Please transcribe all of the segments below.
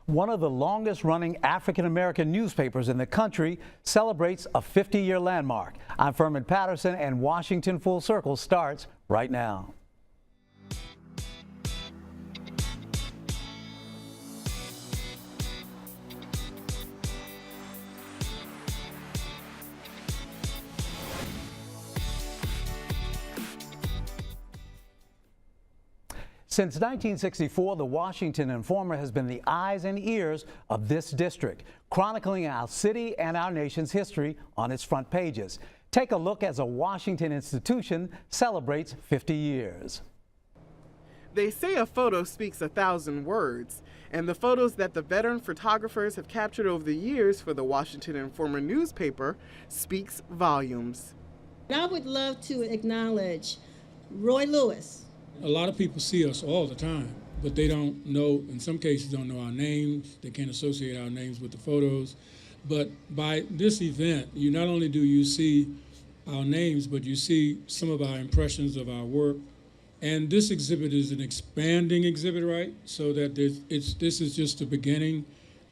One of the longest-running African-American newspapers in the country celebrates a 50-year landmark. I'm Ferman Patterson, and Washington Full Circle starts right now. Since 1964, the Washington Informer has been the eyes and ears of this district, chronicling our city and our nation's history on its front pages. Take a look as a Washington institution celebrates 50 years. They say a photo speaks 1,000 words, and the photos that the veteran photographers have captured over the years for the Washington Informer newspaper speaks volumes. I would love to acknowledge Roy Lewis. A lot of people see us all the time, but they don't know, in some cases don't know our names. They can't associate our names with the photos. But by this event, you not only do you see our names, but you see some of our impressions of our work. And this exhibit is an expanding exhibit, right? So that this is just the beginning.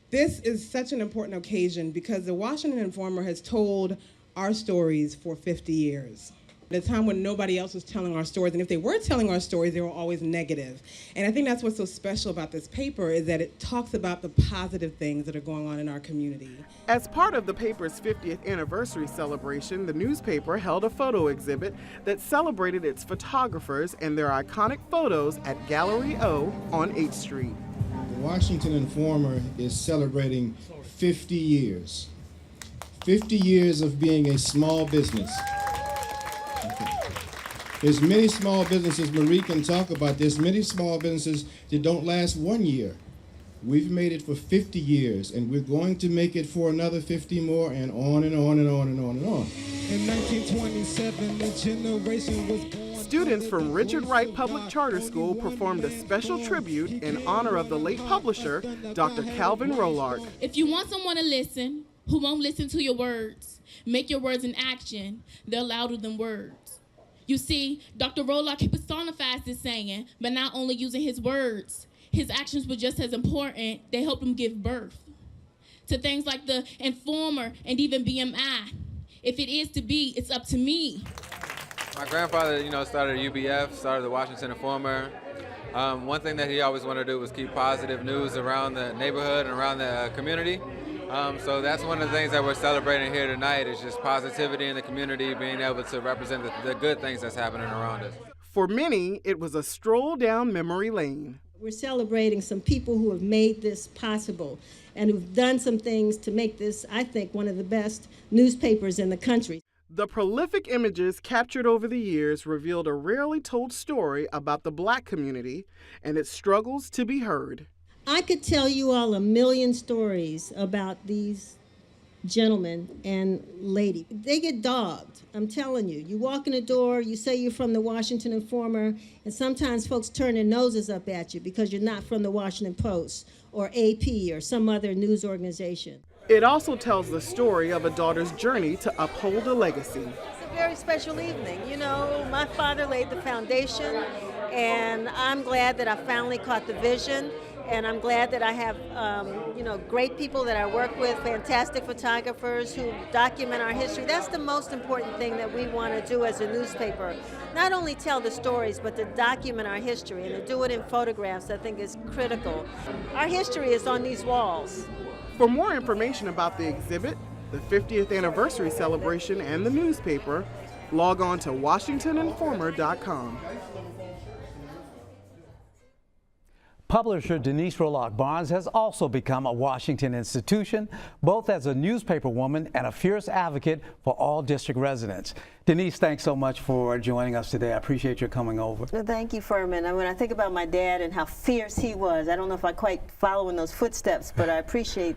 This is such an important occasion because the Washington Informer has told our stories for 50 years. At a time when nobody else was telling our stories, and if they were telling our stories, they were always negative. And I think that's what's so special about this paper is that it talks about the positive things that are going on in our community. As part of the paper's 50th anniversary celebration, the newspaper held a photo exhibit that celebrated its photographers and their iconic photos at Gallery O on 8th Street. The Washington Informer is celebrating 50 years. 50 years of being a small business. There's many small businesses, Marie can talk about this, many small businesses that don't last 1 year. We've made it for 50 years, and we're going to make it for another 50 more, and on and on and on and on and on. In 1927, the generation was born. Students from Richard Wright Public Charter School performed a special tribute in honor of the late publisher, Dr. Calvin Rolark. If you want someone to listen who won't listen to your words, make your words an action. They're louder than words. You see, Dr. Rolark, he personifies this saying, but not only using his words, his actions were just as important. They helped him give birth to things like the Informer and even BMI. If it is to be, it's up to me. My grandfather, started UBF, started the Washington Informer. One thing that he always wanted to do was keep positive news around the neighborhood and around the community. So that's one of the things that we're celebrating here tonight is just positivity in the community, being able to represent the good things that's happening around us. For many, it was a stroll down memory lane. We're celebrating some people who have made this possible and who've done some things to make this, I think, one of the best newspapers in the country. The prolific images captured over the years revealed a rarely told story about the Black community and its struggles to be heard. I could tell you all a million stories about these gentlemen and lady. They get dogged, I'm telling you. You walk in the door, you say you're from the Washington Informer, and sometimes folks turn their noses up at you because you're not from the Washington Post or AP or some other news organization. It also tells the story of a daughter's journey to uphold a legacy. It's a very special evening. My father laid the foundation, and I'm glad that I finally caught the vision. And I'm glad that I have, great people that I work with, fantastic photographers who document our history. That's the most important thing that we want to do as a newspaper. Not only tell the stories, but to document our history and to do it in photographs, I think is critical. Our history is on these walls. For more information about the exhibit, the 50th anniversary celebration, and the newspaper, log on to WashingtonInformer.com. Publisher Denise Rolark has also become a Washington institution, both as a newspaper woman and a fierce advocate for all district residents. Denise, thanks so much for joining us today. I appreciate your coming over. Thank you, Ferman. When I think about my dad and how fierce he was, I don't know if I quite follow in those footsteps, but I appreciate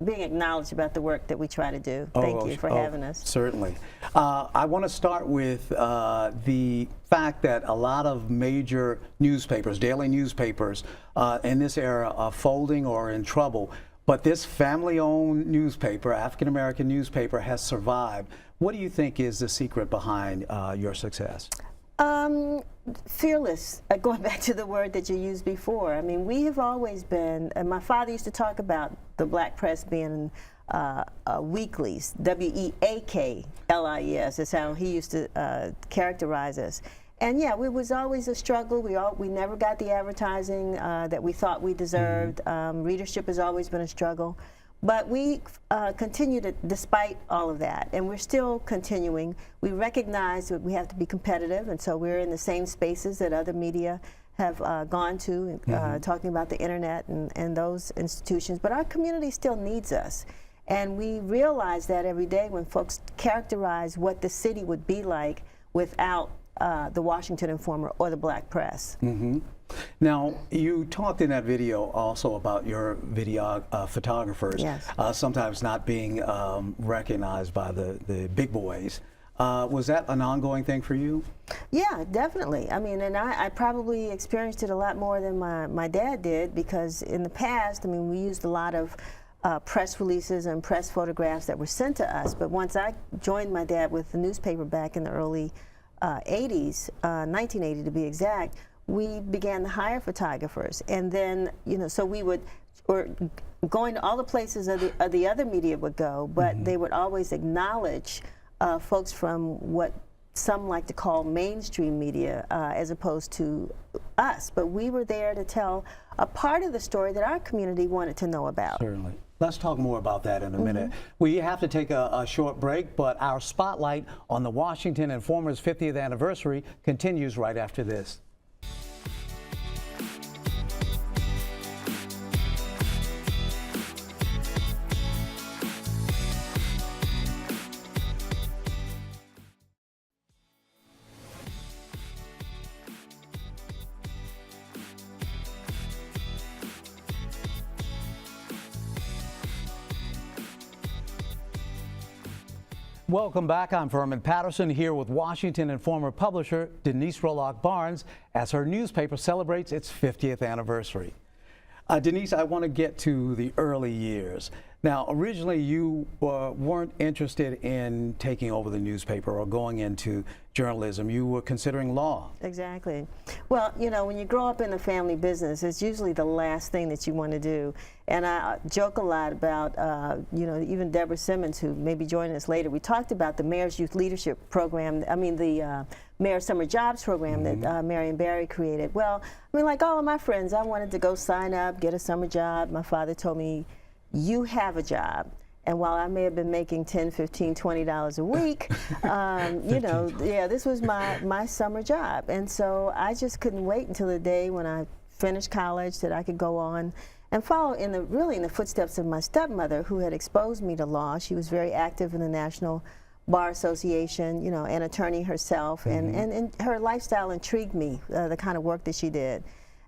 being acknowledged about the work that we try to do. Thank you for having us. Certainly. I want to start with the fact that a lot of major newspapers, daily newspapers in this era are folding or in trouble, but this family-owned newspaper, African-American newspaper, has survived. What do you think is the secret behind your success? Fearless, going back to the word that you used before. I mean, we have always been, and my father used to talk about the black press being weeklies, W-E-A-K-L-I-E-S is how he used to characterize us. And yeah, it was always a struggle. We never got the advertising that we thought we deserved. Readership has always been a struggle. But we continue to, despite all of that, and we're still continuing. We recognize that we have to be competitive, and so we're in the same spaces that other media have gone to, talking about the internet and those institutions. But our community still needs us. And we realize that every day when folks characterize what the city would be like without the Washington Informer or the black press. Now, you talked in that video also about your video photographers, yes. Sometimes not being recognized by the big boys. Was that an ongoing thing for you? Yeah, definitely. I mean, and I probably experienced it a lot more than my dad did, because in the past, I mean, we used a lot of press releases and press photographs that were sent to us. But once I joined my dad with the newspaper back in the early 80s, 1980 to be exact, we began to hire photographers. And then, you know, so we would, or going to all the places the other media would go, but they would always acknowledge folks from what some like to call mainstream media as opposed to us. But we were there to tell a part of the story that our community wanted to know about. Certainly. Let's talk more about that in a minute. We have to take a short break, but our spotlight on the Washington Informer's 50th anniversary continues right after this. Welcome back. I'm Ferman Patterson here with Washington Informer publisher Denise Rolark Barnes as her newspaper celebrates its 50th anniversary. Denise, I want to get to the early years. Now, originally you weren't interested in taking over the newspaper or going into journalism. You were considering law. Exactly. Well, you know, when you grow up in the family business, it's usually the last thing that you want to do. And I joke a lot about, you know, even Deborah Simmons, who may be joining us later, we talked about the Mayor's Youth Leadership Program, I mean the Mayor's Summer Jobs Program that Marion Barry created. Well, I mean, like all of my friends, I wanted to go sign up, get a summer job. My father told me, you have a job. And while I may have been making $10, $15, $20 a week, you know, yeah, this was my summer job. And so I just couldn't wait until the day when I finished college that I could go on and follow really in the footsteps of my stepmother, who had exposed me to law. She was very active in the National Bar Association, you know, an attorney herself, and her lifestyle intrigued me, the kind of work that she did.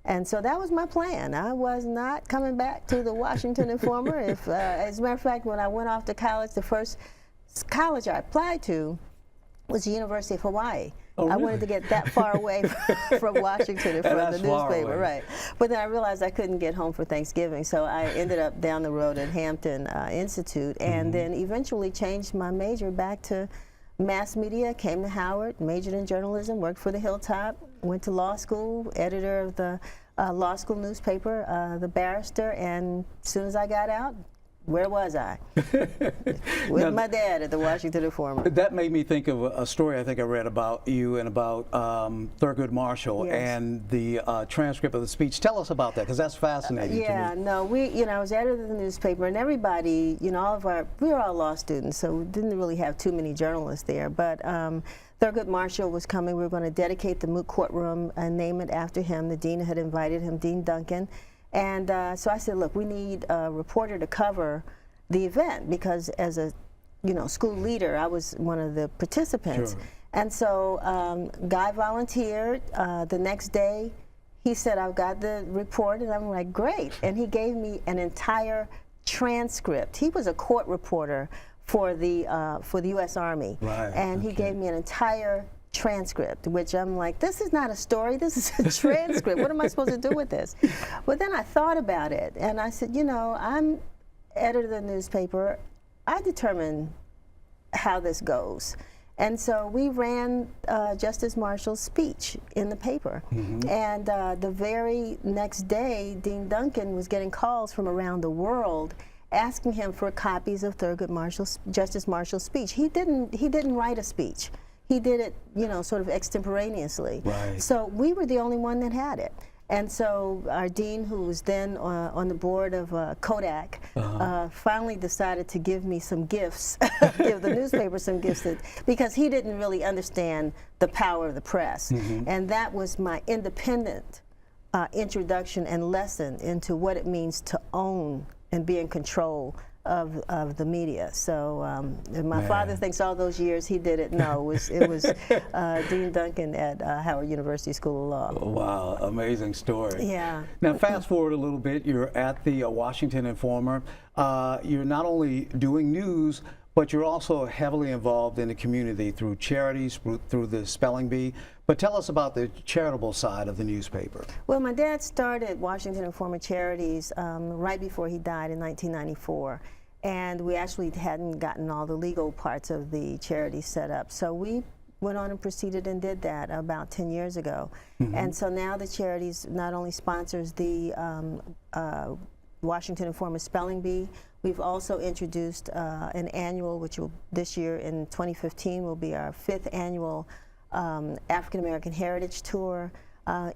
And so that was my plan. I was not coming back to the Washington Informer. As a matter of fact, when I went off to college, the first college I applied to was the University of Hawaii. Oh, I really? wanted to get that far away from Washington and from the newspaper, right? But then I realized I couldn't get home for Thanksgiving, so I ended up down the road at Hampton Institute, and then eventually changed my major back to mass media, came to Howard, majored in journalism, worked for the Hilltop, went to law school, editor of the law school newspaper, The Barrister, and as soon as I got out, where was I? With my dad at the Washington Informer. That made me think of a story I think I read about you and about Thurgood Marshall and the transcript of the speech. Tell us about that, because that's fascinating to me. No, you know, I was editor of the newspaper, and everybody, you know, we were all law students, so we didn't really have too many journalists there. But Thurgood Marshall was coming. We were going to dedicate the Moot Courtroom and name it after him. The dean had invited him, Dean Duncan. And so I said, look, we need a reporter to cover the event, because as a, you know, school leader, I was one of the participants. Sure. And so Guy volunteered. The next day, he said, I've got the report, and I'm like, great. And he gave me an entire transcript. He was a court reporter for the U.S. Army. Right. And he gave me an entire transcript, which I'm like, this is not a story, this is a transcript. What am I supposed to do with this? But then I thought about it, and I said, you know, I'm editor of the newspaper. I determine how this goes. And so we ran Justice Marshall's speech in the paper. And the very next day, Dean Duncan was getting calls from around the world asking him for copies of Thurgood Justice Marshall's speech. He didn't write a speech. He did it, you know, sort of extemporaneously. Right. So we were the only one that had it. And so our dean, who was then on the board of Kodak, finally decided to give me some gifts, give the newspaper some gifts, because he didn't really understand the power of the press. And that was my independent introduction and lesson into what it means to own and be in control of the media. So my father thinks all those years he did it. No, it was Dean Duncan at Howard University School of Law. Wow, amazing story. Yeah. Now fast forward a little bit, you're at the Washington Informer. You're not only doing news, but you're also heavily involved in the community through charities, through the Spelling Bee. But tell us about the charitable side of the newspaper. Well, my dad started Washington Informer Charities right before he died in 1994. And we actually hadn't gotten all the legal parts of the charity set up. So we went on and proceeded and did that about 10 years ago. And so now the charities not only sponsors the Washington Informer Spelling Bee, we've also introduced an annual, which will this year in 2015 will be our 5th annual African American Heritage Tour.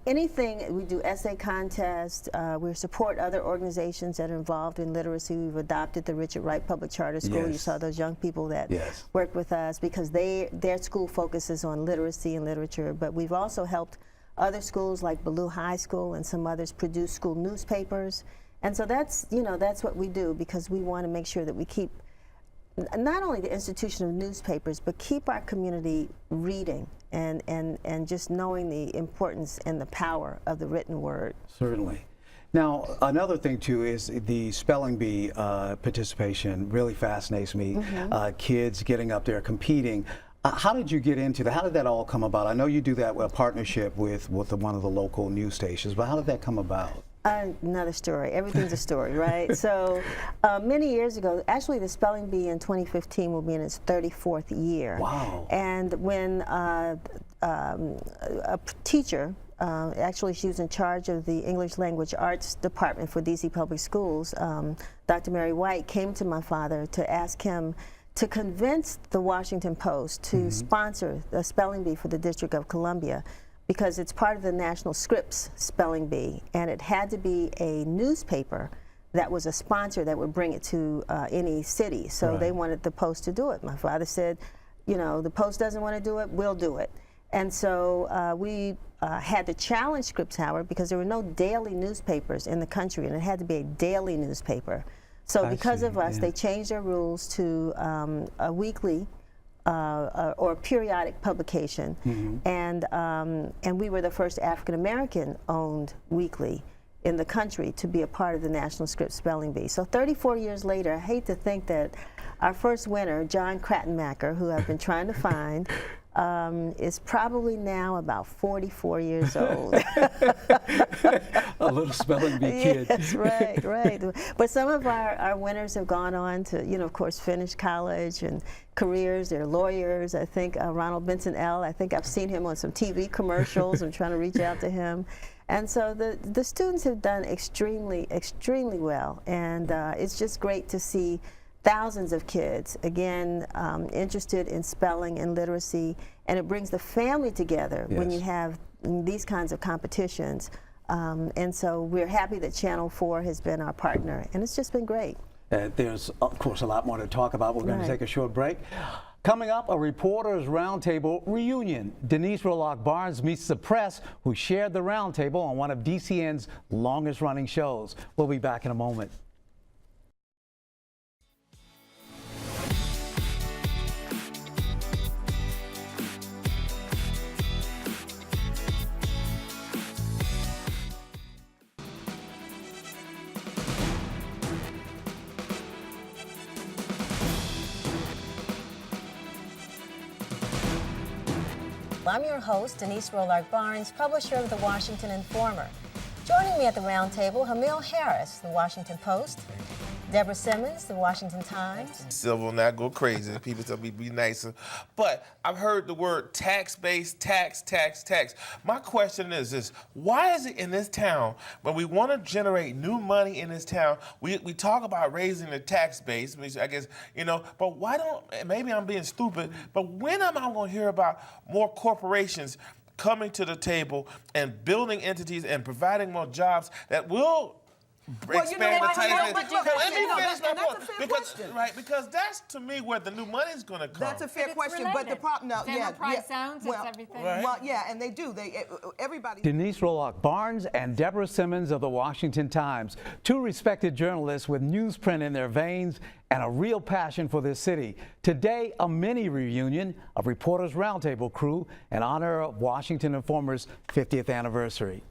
Anything, we do essay contests, we support other organizations that are involved in literacy. We've adopted the Richard Wright Public Charter School. You saw those young people that work with us because their school focuses on literacy and literature, but we've also helped other schools like Ballou High School and some others produce school newspapers. And so that's, you know, that's what we do because we want to make sure that we keep not only the institution of newspapers, but keep our community reading and just knowing the importance and the power of the written word. Certainly. Now, another thing too is the Spelling Bee participation really fascinates me. Kids getting up there competing. How did you get into that? How did that all come about? I know you do that with a partnership with one of the local news stations, but how did that come about? Another story. Everything's a story, right? So many years ago, actually the Spelling Bee in 2015 will be in its 34th year. Wow. And when a teacher, actually she was in charge of the English Language Arts Department for DC Public Schools, Dr. Mary White came to my father to ask him to convince the Washington Post to sponsor the Spelling Bee for the District of Columbia, because it's part of the National Scripps Spelling Bee, and it had to be a newspaper that was a sponsor that would bring it to any city. So they wanted the Post to do it. My father said, you know, the Post doesn't want to do it, we'll do it. And so we had to challenge Scripps Howard because there were no daily newspapers in the country, and it had to be a daily newspaper. So because of us, they changed their rules to a weekly or periodic publication, and we were the first African American owned weekly in the country to be a part of the National Scripps Spelling Bee. So 34 years later, I hate to think that our first winner, John Krattenmacher, who I've been trying to find, is probably now about 44 years old. A little Spelling Bee kid. Yes, right, right. But some of our winners have gone on to, you know, of course, finish college and careers. They're lawyers. I think Ronald Benson L., I think I've seen him on some TV commercials. I'm trying to reach out to him. And so the students have done extremely, extremely well. And it's just great to see thousands of kids, again, interested in spelling and literacy, and it brings the family together when you have these kinds of competitions. And so we're happy that Channel 4 has been our partner, and it's just been great. There's, of course, a lot more to talk about. We're going to take a short break. Coming up, a Reporters Roundtable reunion. Denise Rolark Barnes meets the press who shared the roundtable on one of DCN's longest running shows. We'll be back in a moment. I'm your host, Denise Rolark Barnes, publisher of the Washington Informer. Joining me at the roundtable, Hamil Harris, the Washington Post, Deborah Simmons, The Washington Times. Silver will not go crazy. People tell me be nicer. But I've heard the word tax-based, tax. My question is this: why is it in this town, when we want to generate new money in this town, we talk about raising the tax base, which I guess, but why don't, maybe I'm being stupid, but when am I going to hear about more corporations coming to the table and building entities and providing more jobs that will expand the tax base? Let me finish my point. Because that's, to me, where the new money is going to come. That's a fair question, but the problem, Price zones, it's everything. Right. Well, yeah, and they do. Everybody. Denise Rolark Barnes and Deborah Simmons of the Washington Times, two respected journalists with newsprint in their veins and a real passion for this city. Today, a mini reunion of Reporters Roundtable crew in honor of Washington Informer's 50th anniversary.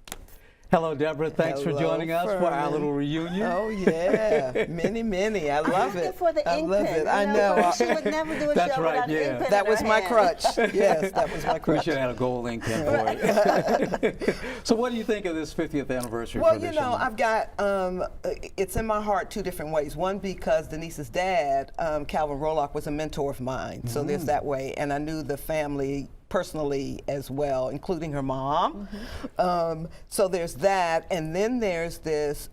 Hello, Deborah. Thanks for joining us for our little reunion. Oh, yeah. Many. I love it. For the ink pen. I know. She would never do a That's show right, without an ink pen That in was her my hand. crutch. Yes, that was my crutch. We should have had a gold ink pen for you. So what do you think of this 50th anniversary tradition? I've got, it's in my heart two different ways. One, because Denise's dad, Calvin Rolark, was a mentor of mine. So there's that way. And I knew the family personally as well, including her mom. So there's that. And then there's this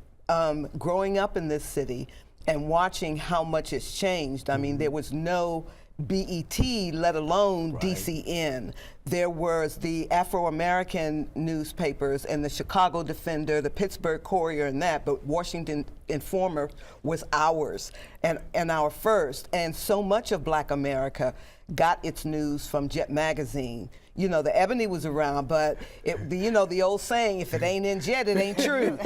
growing up in this city and watching how much it's changed. I mean, there was no BET, let alone DCN. There was the Afro-American newspapers and the Chicago Defender, the Pittsburgh Courier and that, but Washington Informer was ours and our first. And so much of Black America got its news from Jet Magazine. The Ebony was around, but the old saying, if it ain't in Jet, it ain't true.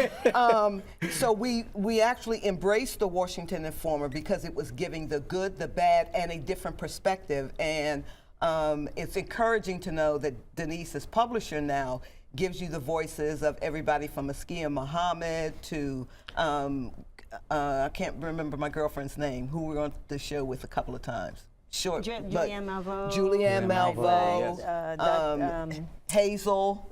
So we actually embraced the Washington Informer because it was giving the good, the bad, and a different perspective. And it's encouraging to know that Denise, as publisher now, gives you the voices of everybody from Askia Muhammad to, I can't remember my girlfriend's name, who we were on the show with a couple of times. Julianne Malveaux. Julianne Malveaux, Hazel.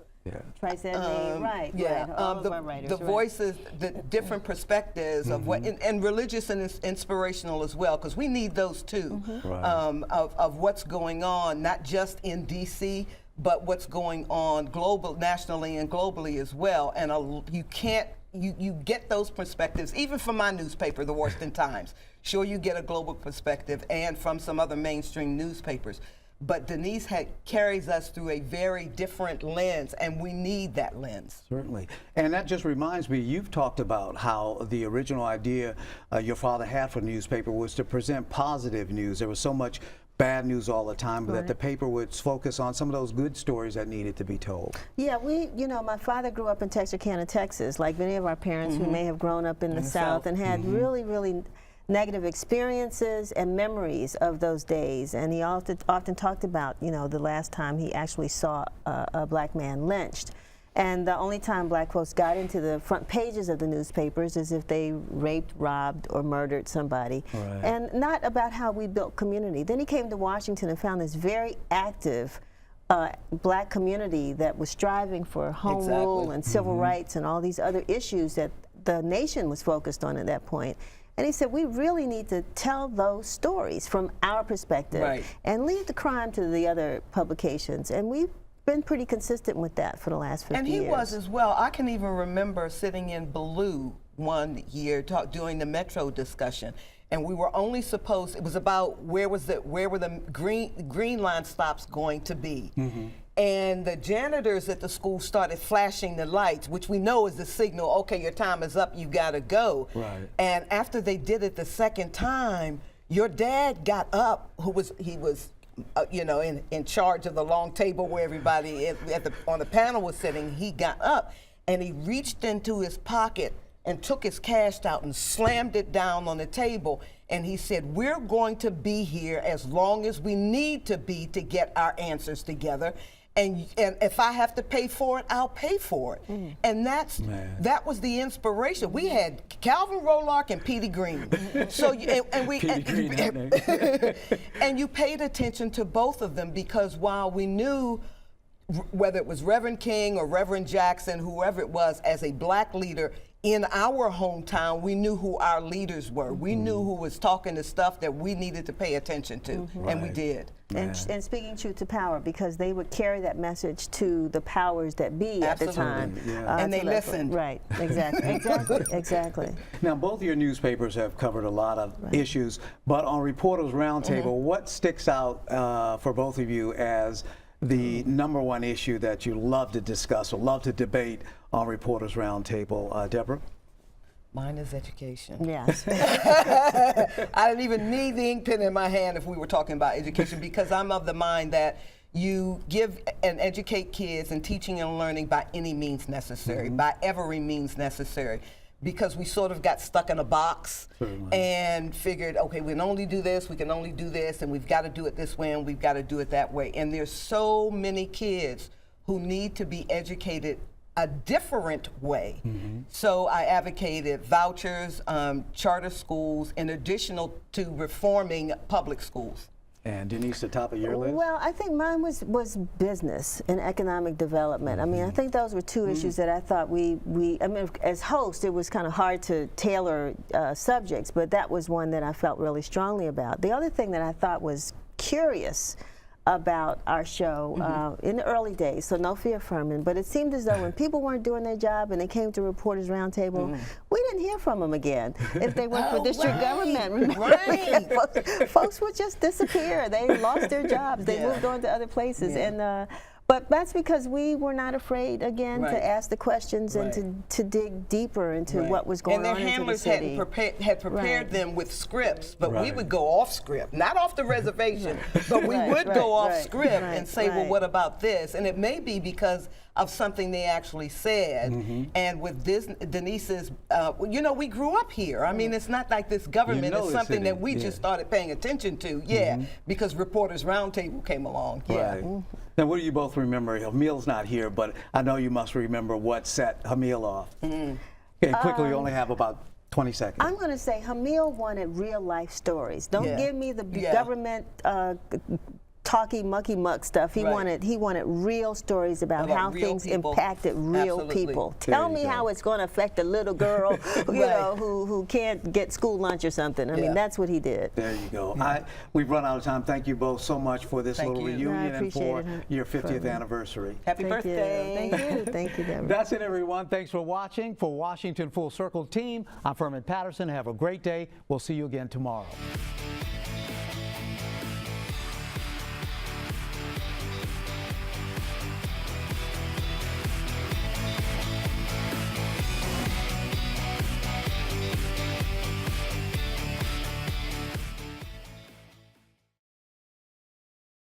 Trice Edney, right. All of our writers, the voices, the different perspectives of what, and religious and inspirational as well, because we need those too, of what's going on, not just in DC, but what's going on nationally and globally as well. And you can't, you get those perspectives, even from my newspaper, the Washington Times. Sure, you get a global perspective, and from some other mainstream newspapers. But Denise carries us through a very different lens, and we need that lens. Certainly. And that just reminds me, you've talked about how the original idea your father had for the newspaper was to present positive news. There was so much bad news all the time, but that the paper would focus on some of those good stories that needed to be told. Yeah, my father grew up in Texarkana, Texas, like many of our parents who may have grown up in the South and had really negative experiences and memories of those days. And he often talked about, the last time he actually saw a black man lynched. And the only time black folks got into the front pages of the newspapers is if they raped, robbed, or murdered somebody. And not about how we built community. Then he came to Washington and found this very active black community that was striving for home rule and civil rights and all these other issues that the nation was focused on at that point. And he said, we really need to tell those stories from our perspective and leave the crime to the other publications. And we've been pretty consistent with that for the last 50 years. And he was as well. I can even remember sitting in Blue one year doing the Metro discussion. And we were only supposed, it was about where were the green line stops going to be. And the janitors at the school started flashing the lights, which we know is the signal, okay, your time is up, you gotta go. And after they did it the second time, your dad got up, he was in charge of the long table where everybody on the panel was sitting. He got up and he reached into his pocket and took his cash out and slammed it down on the table. And he said, we're going to be here as long as we need to be to get our answers together. And if I have to pay for it, I'll pay for it. And that was the inspiration. We had Calvin Rolark and Petey Green. So and you paid attention to both of them, because while we knew whether it was Reverend King or Reverend Jackson, whoever it was, as a black leader in our hometown, we knew who our leaders were. We knew who was talking the stuff that we needed to pay attention to, and we did. And speaking truth to power, because they would carry that message to the powers that be at the time. And they listened. Right, exactly, exactly. Now, both of your newspapers have covered a lot of issues, but on Reporters Roundtable, what sticks out for both of you as the #1 issue that you love to discuss or love to debate on Reporters Roundtable? Deborah? Mine is education. Yes. I didn't even need the ink pen in my hand if we were talking about education, because I'm of the mind that you give and educate kids in teaching and learning by any means necessary, by every means necessary. Because we sort of got stuck in a box and figured, okay, we can only do this, and we've got to do it this way, and we've got to do it that way. And there's so many kids who need to be educated a different way. So I advocated vouchers, charter schools, in addition to reforming public schools. And Denise, the top of your list? Well, I think mine was business and economic development. I mean, I think those were two issues that I thought I mean, as host, it was kind of hard to tailor subjects, but that was one that I felt really strongly about. The other thing that I thought was curious about our show in the early days, so no fear, Ferman, but it seemed as though when people weren't doing their job and they came to Reporters Roundtable, we didn't hear from them again if they went for district government. Remember? Folks would just disappear. They lost their jobs. They moved on to other places. And but that's because we were not afraid, again, to ask the questions and to dig deeper into what was going on into the city. And their handlers had prepared them with scripts, but we would go off script, not off the reservation, but we would go off script and say, well, what about this? And it may be because of something they actually said. And with this, Denise's, you know, we grew up here. I mean, it's not like this government is something that we just started paying attention to, because Reporters Roundtable came along, Now, what do you both remember? Hamil's not here, but I know you must remember what set Hamil off. Okay, quickly, we only have about 20 seconds. I'm going to say Hamil wanted real life stories. Don't give me the government talky mucky muck stuff. He wanted real stories about how things impacted real people. Tell me how it's going to affect a little girl, you know, who can't get school lunch or something. I mean, that's what he did. There you go. We've run out of time. Thank you both so much for this little reunion and for your 50th anniversary. Happy birthday. Thank you. Thank you, Deborah. That's it, everyone. Thanks for watching. For Washington Full Circle team, I'm Ferman Patterson. Have a great day. We'll see you again tomorrow.